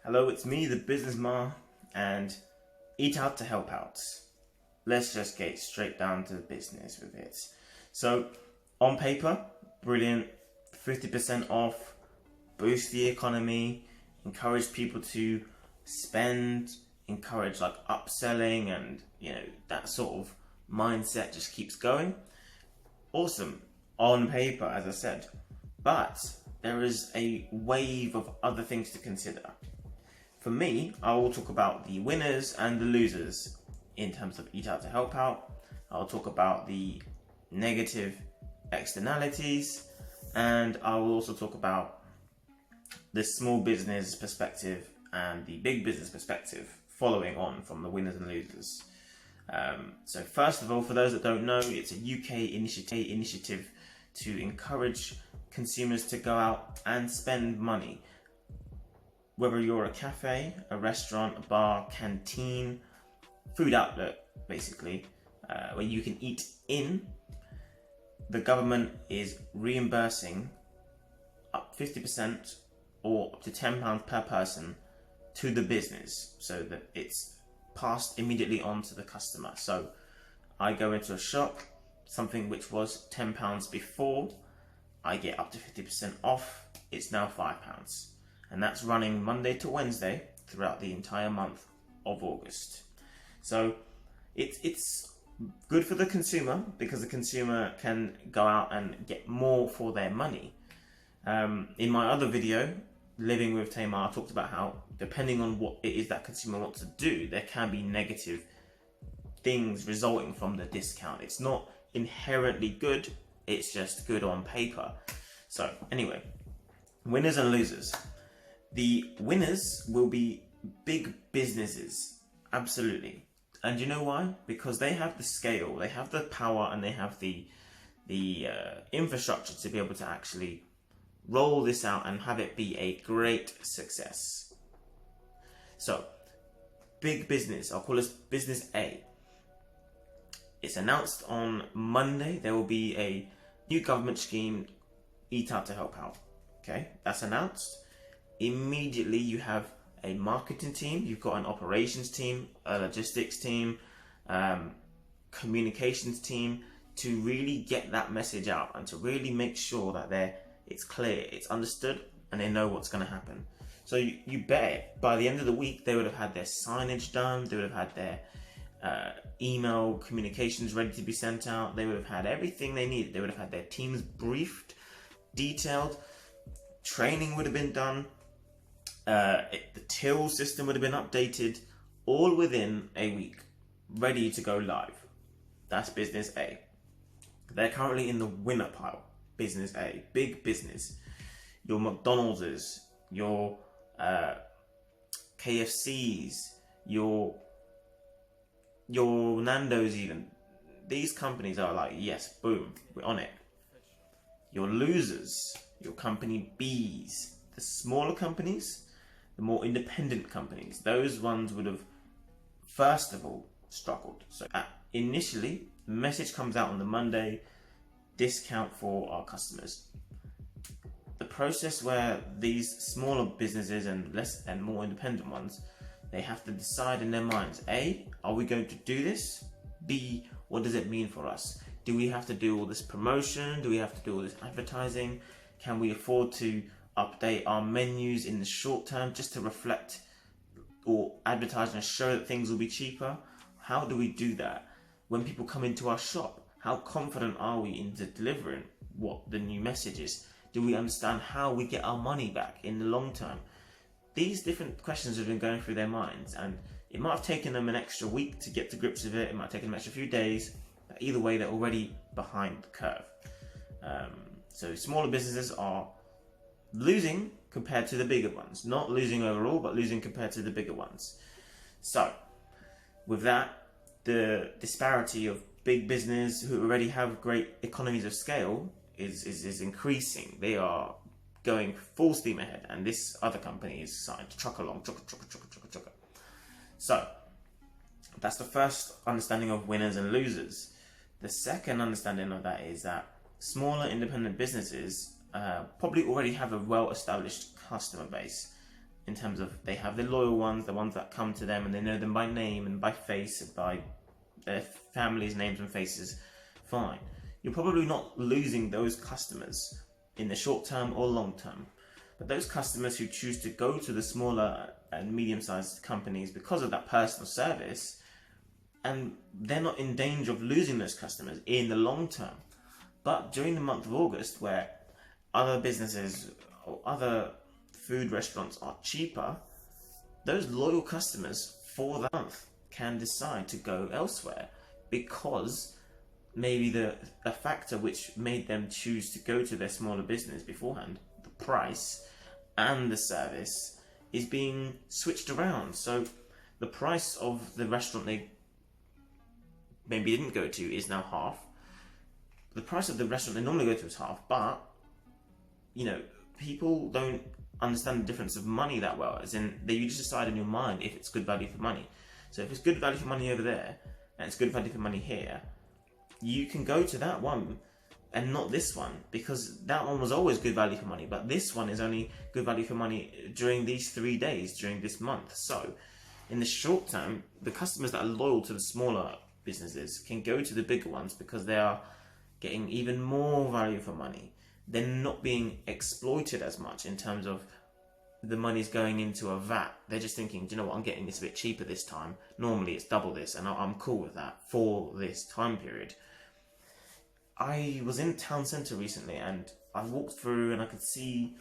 Hello, it's me, the Business Ma, and Eat Out to Help Out. Let's just get straight down to business with it. So, on paper, brilliant, 50% off, boost the economy, encourage people to spend, encourage like upselling, and that sort of mindset just keeps going. Awesome, on paper, as I said, but there is a wave of other things to consider. For me, I will talk about the winners and the losers in terms of Eat Out to Help Out. I'll talk about the negative externalities, and I will also talk about the small business perspective and the big business perspective following on from the winners and losers. So first of all, for those that don't know, it's a UK initiative to encourage consumers to go out and spend money. Whether you're a cafe, a restaurant, a bar, canteen, food outlet, basically, where you can eat in, the government is reimbursing up 50% or up to £10 per person to the business, so that it's passed immediately on to the customer. So I go into a shop, something which was £10 before, I get up to 50% off, it's now £5. And that's running Monday to Wednesday throughout the entire month of August. So it's good for the consumer, because the consumer can go out and get more for their money. In my other video, Living with Tamar, I talked about how, depending on what it is that consumer wants to do, there can be negative things resulting from the discount. It's not inherently good, it's just good on paper. So anyway, winners and losers. The winners will be big businesses, absolutely. And you know why? Because they have the scale, they have the power, and they have the infrastructure to be able to actually roll this out and have it be a great success. So, big business, I'll call this Business A. It's announced on Monday there will be a new government scheme, Eat Out to Help Out. Okay, that's announced. Immediately you have a marketing team, you've got an operations team, a logistics team, communications team, to really get that message out and to really make sure that it's clear, it's understood, and they know what's going to happen. So you bet by the end of the week they would have had their signage done, they would have had their email communications ready to be sent out, they would have had everything they needed, they would have had their teams briefed, detailed, training would have been done, the till system would have been updated, all within a week, ready to go live. That's Business A. They're currently in the winner pile. Business A, big business. Your McDonald's, your KFCs, your Nando's even. These companies are like, yes, boom, we're on it. Your losers, your company Bs, the smaller companies, the more independent companies, those ones would have first of all struggled. So initially, the message comes out on the Monday, discount for our customers. The process where these smaller businesses and more independent ones, they have to decide in their minds, A, are we going to do this? B, what does it mean for us? Do we have to do all this promotion? Do we have to do all this advertising? Can we afford to update our menus in the short term just to reflect or advertise and show that things will be cheaper? How do we do that? When people come into our shop, how confident are we in delivering what the new message is? Do we understand how we get our money back in the long term? These different questions have been going through their minds, and it might have taken them an extra week to get to grips with it. It might have taken them an extra few days. But either way, they're already behind the curve. So smaller businesses are losing compared to the bigger ones. Not losing overall, but losing compared to the bigger ones. So, with that, the disparity of big business who already have great economies of scale is increasing. They are going full steam ahead, and this other company is starting to truck along, truck. So, that's the first understanding of winners and losers. The second understanding of that is that smaller independent businesses probably already have a well-established customer base. in terms of they have the loyal ones, the ones that come to them and they know them by name and by face, by their families' names and faces, fine. You're probably not losing those customers in the short term or long term. But those customers who choose to go to the smaller and medium-sized companies because of that personal service, and they're not in danger of losing those customers in the long term. But during the month of August, where other businesses or other food restaurants are cheaper, those loyal customers for the month can decide to go elsewhere because maybe a factor which made them choose to go to their smaller business beforehand, the price and the service, is being switched around. So the price of the restaurant they maybe didn't go to is now half. The price of the restaurant they normally go to is half, but people don't understand the difference of money that well. As in, you just decide in your mind if it's good value for money. So if it's good value for money over there and it's good value for money here, you can go to that one and not this one, because that one was always good value for money, but this one is only good value for money during these 3 days during this month. So in the short term, the customers that are loyal to the smaller businesses can go to the bigger ones because they are getting even more value for money. They're not being exploited as much in terms of the money's going into a vat. They're just thinking, do you know what, I'm getting this a bit cheaper this time. Normally it's double this, and I'm cool with that for this time period. I was in town centre recently and I walked through and I could see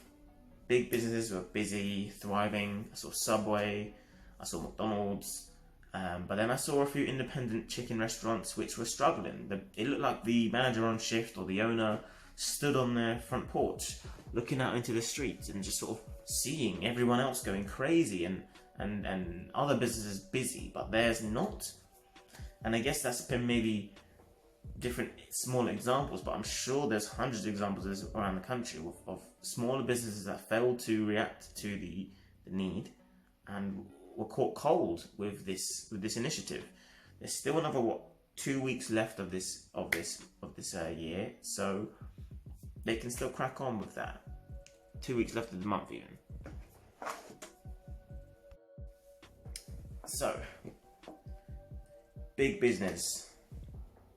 big businesses who were busy, thriving. I saw Subway, I saw McDonald's, but then I saw a few independent chicken restaurants which were struggling. It looked like the manager on shift or the owner stood on their front porch looking out into the street and just sort of seeing everyone else going crazy and other businesses busy, but theirs not. And I guess that's been maybe different small examples, but I'm sure there's hundreds of examples around the country of smaller businesses that failed to react to the need and were caught cold with this initiative. There's still another 2 weeks left of this year, so they can still crack on with that. 2 weeks left of the month even. So, big business.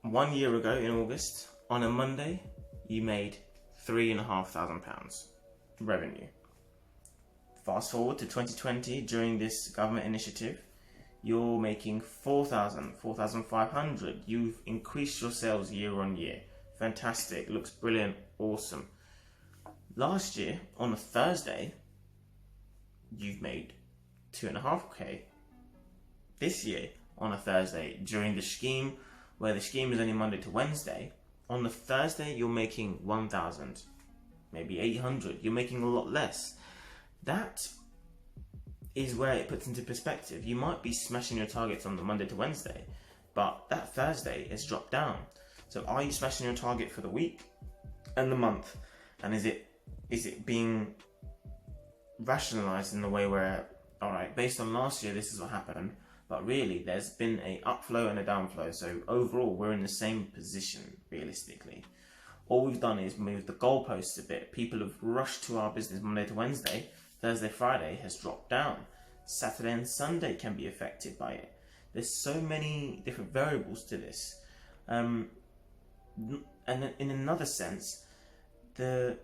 1 year ago in August, on a Monday, you made £3,500 revenue. Fast forward to 2020, during this government initiative, you're making 4,500. You've increased your sales year on year. Fantastic, looks brilliant, awesome. Last year, on a Thursday, you've made 2.5k. This year, on a Thursday, during the scheme, where the scheme is only Monday to Wednesday, on the Thursday you're making 1,000, maybe 800. You're making a lot less. That is where it puts into perspective. You might be smashing your targets on the Monday to Wednesday, but that Thursday has dropped down. So are you smashing your target for the week and the month? And is it being rationalized in the way where, all right, based on last year, this is what happened, but really there's been a upflow and a downflow. So overall, we're in the same position realistically. All we've done is move the goalposts a bit. People have rushed to our business Monday to Wednesday. Thursday, Friday has dropped down. Saturday and Sunday can be affected by it. There's so many different variables to this. And in another sense, the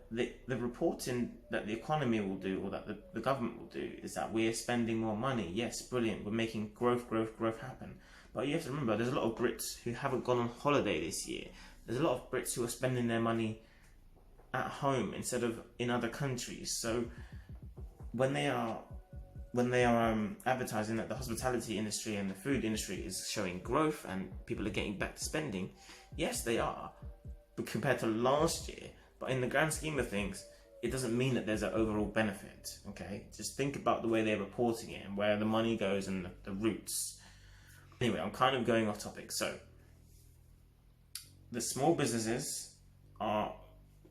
reporting that the economy will do, or that the government will do, is that we're spending more money. Yes, brilliant. We're making growth happen. But you have to remember, there's a lot of Brits who haven't gone on holiday this year. There's a lot of Brits who are spending their money at home instead of in other countries. So when they are advertising that the hospitality industry and the food industry is showing growth and people are getting back to spending, yes, they are, but compared to last year. But in the grand scheme of things, it doesn't mean that there's an overall benefit, okay? Just think about the way they're reporting it and where the money goes and the routes. Anyway, I'm kind of going off topic. So, the small businesses are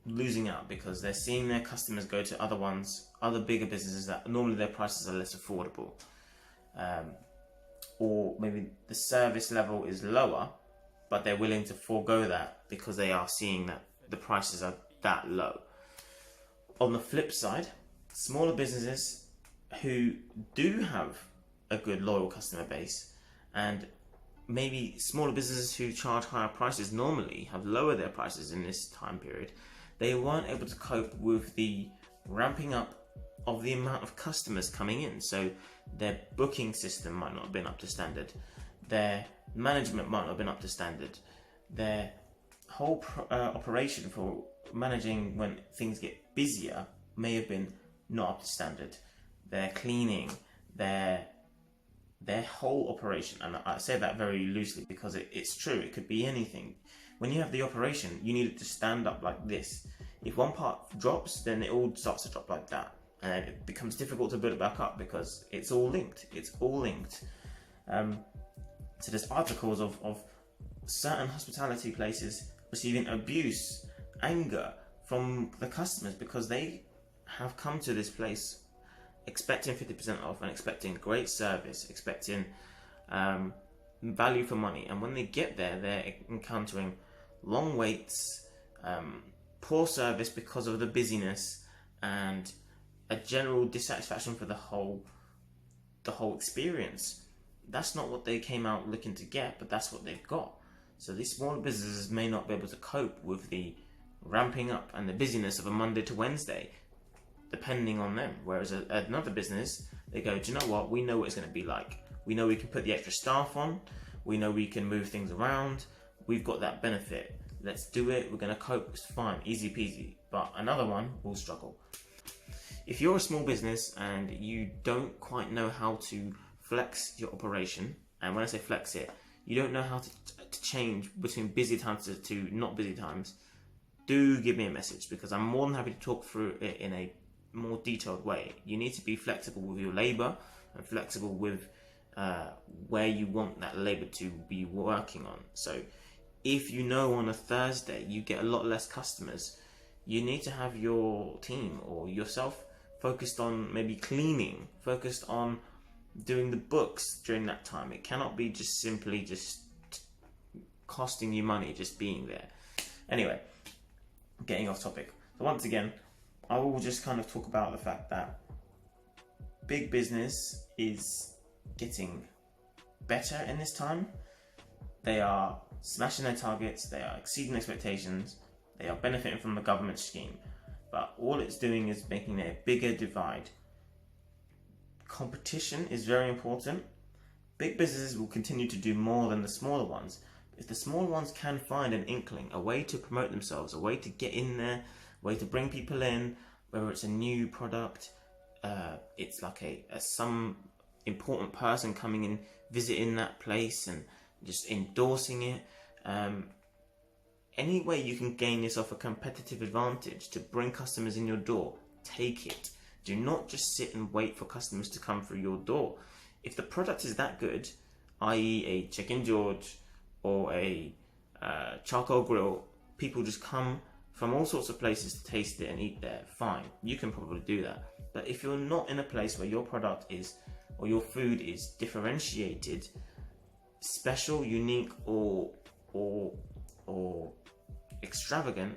losing out because they're seeing their customers go to other bigger businesses that normally their prices are less affordable. Or maybe the service level is lower, but they're willing to forego that because they are seeing that the prices are that low. On the flip side, smaller businesses who do have a good loyal customer base, and maybe smaller businesses who charge higher prices normally have lowered their prices in this time period, they weren't able to cope with the ramping up of the amount of customers coming in. So their booking system might not have been up to standard, their management might not have been up to standard, their whole operation for managing when things get busier may have been not up to standard. Their cleaning, their whole operation, and I say that very loosely because it's true, it could be anything. When you have the operation, you need it to stand up like this. If one part drops, then it all starts to drop like that, and it becomes difficult to build it back up because it's all linked. So there's articles of certain hospitality places receiving abuse, anger from the customers because they have come to this place expecting 50% off and expecting great service, expecting value for money, and when they get there, they're encountering long waits, poor service because of the busyness, and a general dissatisfaction for the whole experience. That's not what they came out looking to get, but that's what they've got. So these smaller businesses may not be able to cope with the ramping up and the busyness of a Monday to Wednesday, depending on them. Whereas another business, they go, do you know what? We know what it's going to be like. We know we can put the extra staff on. We know we can move things around. We've got that benefit. Let's do it. We're going to cope. It's fine. Easy peasy. But another one will struggle. If you're a small business and you don't quite know how to flex your operation, and when I say flex it, you don't know how to change between busy times to not busy times, do give me a message, because I'm more than happy to talk through it in a more detailed way. You need to be flexible with your labor and flexible with where you want that labor to be working on. So if you know on a Thursday you get a lot less customers, you need to have your team or yourself focused on maybe cleaning, focused on doing the books during that time. It cannot be just simply costing you money just being there. Anyway, getting off topic. So once again, I will just kind of talk about the fact that big business is getting better in this time. They are smashing their targets, they are exceeding expectations, they are benefiting from the government scheme, but all it's doing is making a bigger divide. Competition is very important. Big businesses will continue to do more than the smaller ones. If the smaller ones can find an inkling, a way to promote themselves, a way to get in there, a way to bring people in, whether it's a new product, it's like some important person coming in, visiting that place and just endorsing it. Any way you can gain yourself a competitive advantage to bring customers in your door, take it. Do not just sit and wait for customers to come through your door. If the product is that good, i.e. a Chicken George or a charcoal grill, people just come from all sorts of places to taste it and eat there, fine, you can probably do that. But if you're not in a place where your product is, or your food is differentiated, special, unique, or extravagant,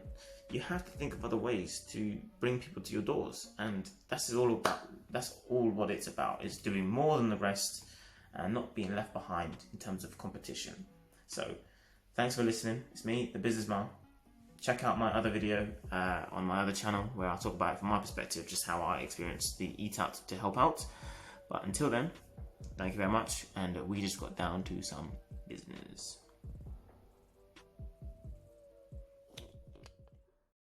you have to think of other ways to bring people to your doors. And that's all what it's about, is doing more than the rest and not being left behind in terms of competition. So thanks for listening. It's me, the Business Man. Check out my other video on my other channel where I talk about it from my perspective, just how I experienced the Eat Out to Help Out. But until then, thank you very much, and we just got down to some business.